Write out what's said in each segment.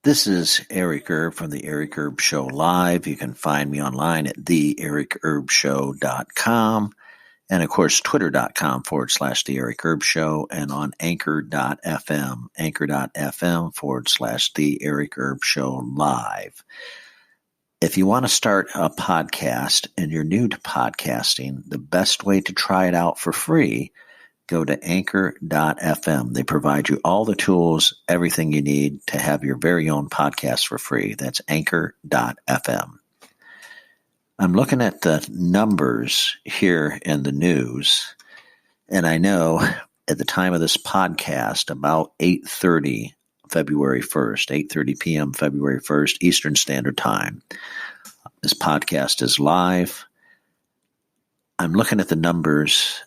This is Eric Erb from the Eric Erb Show Live. You can find me online at theericerbshow.com and, of course, twitter.com/The Eric Erb Show and on anchor.fm /The Eric Erb Show Live. If you want to start a podcast and you're new to podcasting, the best way to try it out for free, go to anchor.fm. They provide you all the tools, everything you need to have your very own podcast for free. That's anchor.fm. I'm looking at the numbers here in the news, and I know at the time of this podcast, about 8:30 February 1st, 8:30 p.m. February 1st, Eastern Standard Time. This podcast is live. I'm looking at the numbers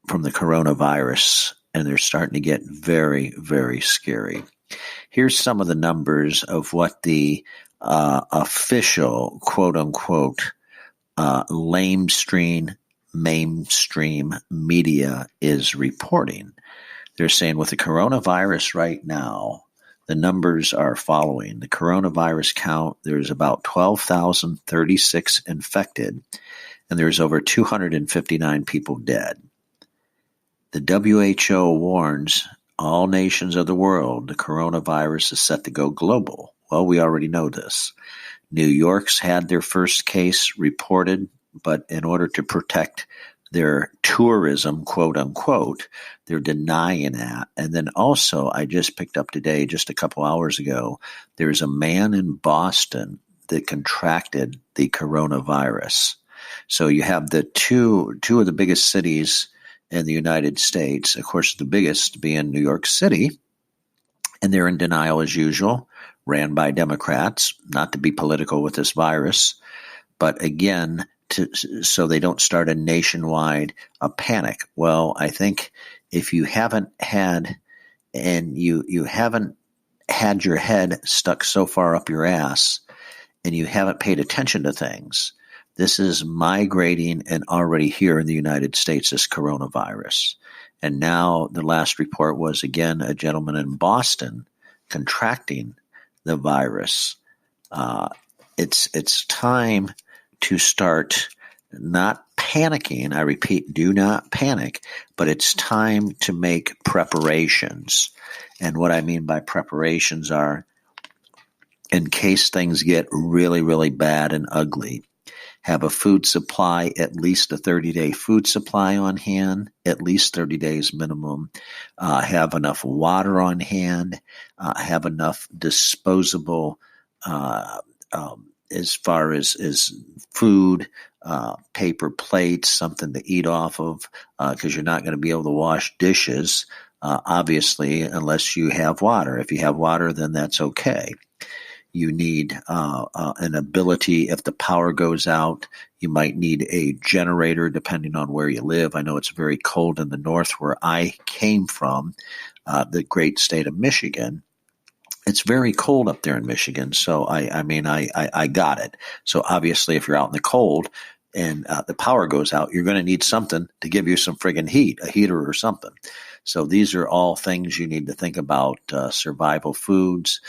from the coronavirus, and they're starting to get very, very scary. Here's some of the numbers of what the official, quote-unquote, mainstream media is reporting. They're saying with the coronavirus right now, the numbers are following. The coronavirus count, there's about 12,036 infected, and there's over 259 people dead. The WHO warns all nations of the world the coronavirus is set to go global. Well, we already know this. New York's had their first case reported, but in order to protect their tourism, quote unquote, they're denying that. And then also, I just picked up today, just a couple hours ago, there's a man in Boston that contracted the coronavirus. So you have the two of the biggest cities in the United States, of course, the biggest being New York City, and they're in denial as usual, ran by Democrats, not to be political with this virus, but again, so they don't start a nationwide panic. Well, I think if you haven't had, and you haven't had your head stuck so far up your ass, and you haven't paid attention to things, this is migrating and already here in the United States, this coronavirus. And now the last report was, again, a gentleman in Boston contracting the virus. It's time to start not panicking. I repeat, do not panic, but it's time to make preparations. And what I mean by preparations are, in case things get really, really bad and ugly, have a food supply, at least a 30-day food supply on hand, at least 30 days minimum. Have enough water on hand. Have enough disposable as far as food, paper plates, something to eat off of, because you're not going to be able to wash dishes, obviously, unless you have water. If you have water, then that's okay. You need an ability, if the power goes out, you might need a generator depending on where you live. I know it's very cold in the north where I came from, the great state of Michigan. It's very cold up there in Michigan, so I got it. So obviously if you're out in the cold and the power goes out, you're going to need something to give you some friggin' heat, a heater or something. So these are all things you need to think about, survival foods.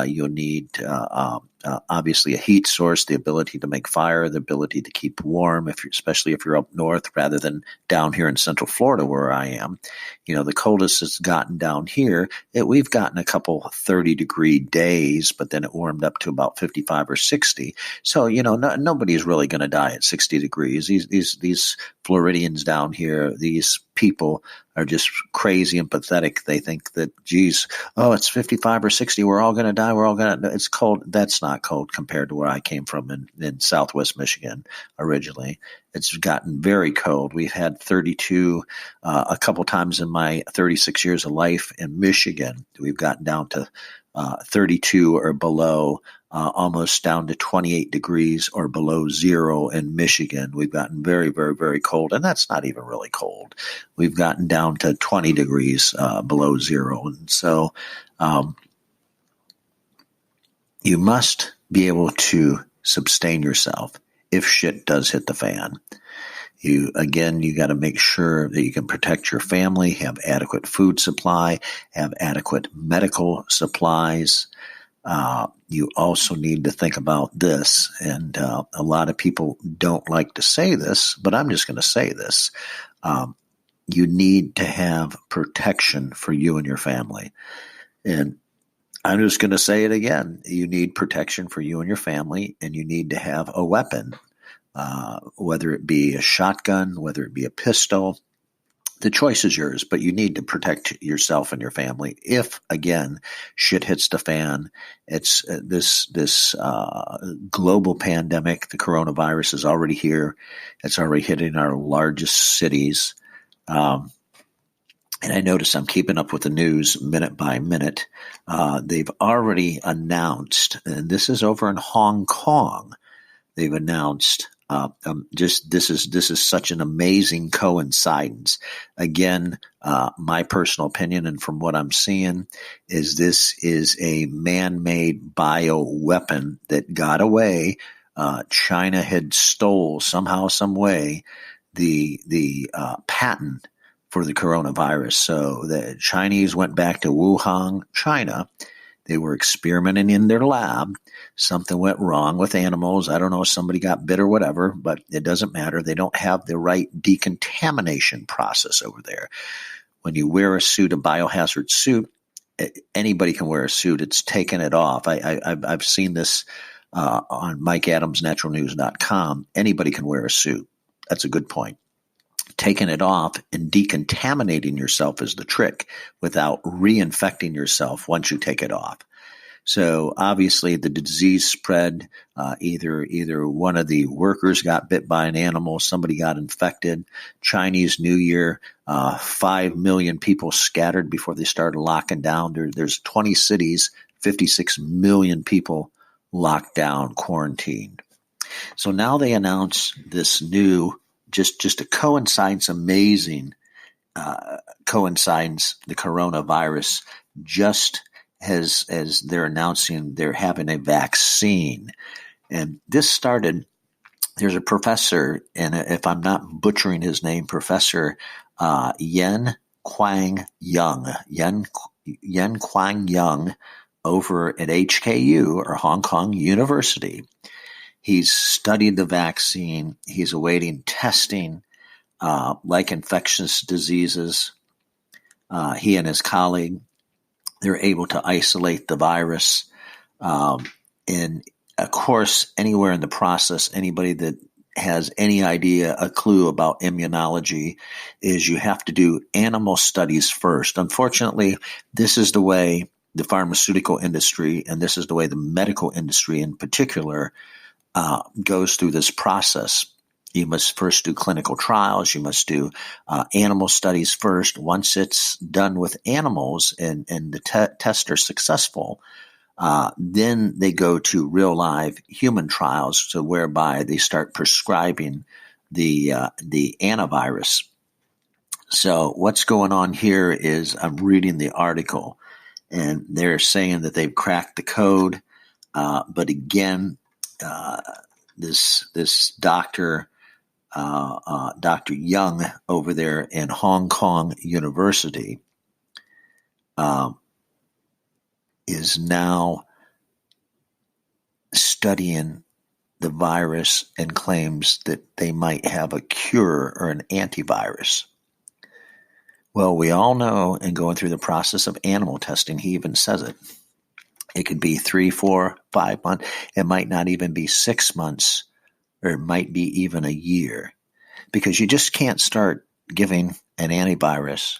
You'll need, obviously, a heat source, the ability to make fire, the ability to keep warm, especially if you're up north rather than down here in Central Florida where I am. You know, the coldest it's gotten down here, we've gotten a couple 30-degree days, but then it warmed up to about 55 or 60. So, you know, nobody's really going to die at 60 degrees. These Floridians down here, these people are just crazy and pathetic. They think that, geez, it's 55 or 60. We're all going to die. We're all going to, it's cold. That's not cold compared to where I came from in Southwest Michigan originally. It's gotten very cold. We've had 32 a couple times in my 36 years of life in Michigan. We've gotten down to 32 or below, almost down to 28 degrees or below zero in Michigan. We've gotten very, very, very cold, and that's not even really cold. We've gotten down to 20 degrees below zero. And so you must be able to sustain yourself if shit does hit the fan. You got to make sure that you can protect your family, have adequate food supply, have adequate medical supplies. you also need to think about this. And a lot of people don't like to say this, but I'm just going to say this. You need to have protection for you and your family. And I'm just going to say it again. You need protection for you and your family, and you need to have a weapon, whether it be a shotgun, whether it be a pistol. The choice is yours, but you need to protect yourself and your family. If, again, shit hits the fan, it's this global pandemic. The coronavirus is already here. It's already hitting our largest cities. And I notice I'm keeping up with the news minute by minute. They've already announced, and this is over in Hong Kong, they've announced this is such an amazing coincidence. Again, my personal opinion, and from what I'm seeing, is this is a man-made bioweapon that got away. China had stole somehow, some way, the patent for the coronavirus. So the Chinese went back to Wuhan, China. They were experimenting in their lab. Something went wrong with animals. I don't know, somebody got bit or whatever, but it doesn't matter. They don't have the right decontamination process over there. When you wear a suit, a biohazard suit, anybody can wear a suit. It's taking it off. I've seen this on MikeAdamsNaturalNews.com. Anybody can wear a suit. That's a good point. Taking it off and decontaminating yourself is the trick without reinfecting yourself once you take it off. So obviously the disease spread, either one of the workers got bit by an animal, somebody got infected. Chinese New Year, 5 million people scattered before they started locking down. There's 20 cities, 56 million people locked down, quarantined. So now they announce this new, just a coincidence, amazing coincides the coronavirus just as they're announcing they're having a vaccine. And this started, there's a professor, and if I'm not butchering his name, Professor Yen Kwang Young over at HKU, or Hong Kong University. He's studied the vaccine. He's awaiting testing, like infectious diseases. He and his colleague, they're able to isolate the virus. And of course, anywhere in the process, anybody that has any idea, a clue about immunology, is you have to do animal studies first. Unfortunately, this is the way the pharmaceutical industry, and this is the way the medical industry in particular, goes through this process. You must first do clinical trials. You must do animal studies first. Once it's done with animals and the tests are successful, then they go to real live human trials, so whereby they start prescribing the antivirus. So what's going on here is I'm reading the article, and they're saying that they've cracked the code, but again, this doctor, Dr. Young over there in Hong Kong University, is now studying the virus and claims that they might have a cure or an antivirus. Well, we all know, in going through the process of animal testing, he even says it. It could be 3, 4, 5 months. It might not even be 6 months, or it might be even a year, because you just can't start giving an antivirus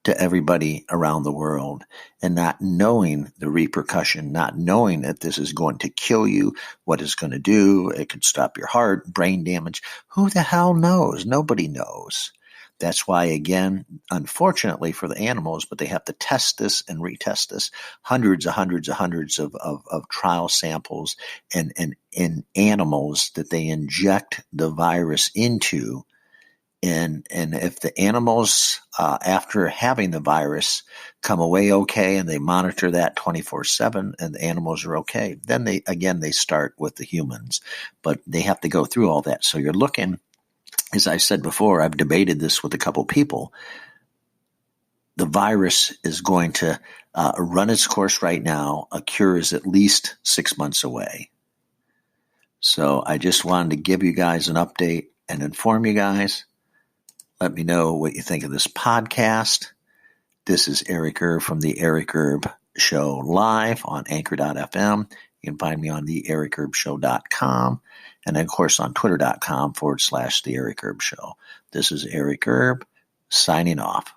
to everybody around the world and not knowing the repercussion, not knowing that this is going to kill you, what it's going to do. It could stop your heart, brain damage. Who the hell knows? Nobody knows. That's why, again, unfortunately for the animals, but they have to test this and retest this, hundreds of trial samples and in animals that they inject the virus into. And if the animals, after having the virus, come away okay, and they monitor that 24/7, and the animals are okay, then they start with the humans. But they have to go through all that. So you're looking, as I said before, I've debated this with a couple people. the virus is going to run its course right now. A cure is at least 6 months away. So I just wanted to give you guys an update and inform you guys. Let me know what you think of this podcast. This is Eric Erb from the Eric Erb Show live on Anchor.fm. You can find me on the EricErbShow.com and, of course, on Twitter.com/the Eric Erb Show. This is Eric Erb signing off.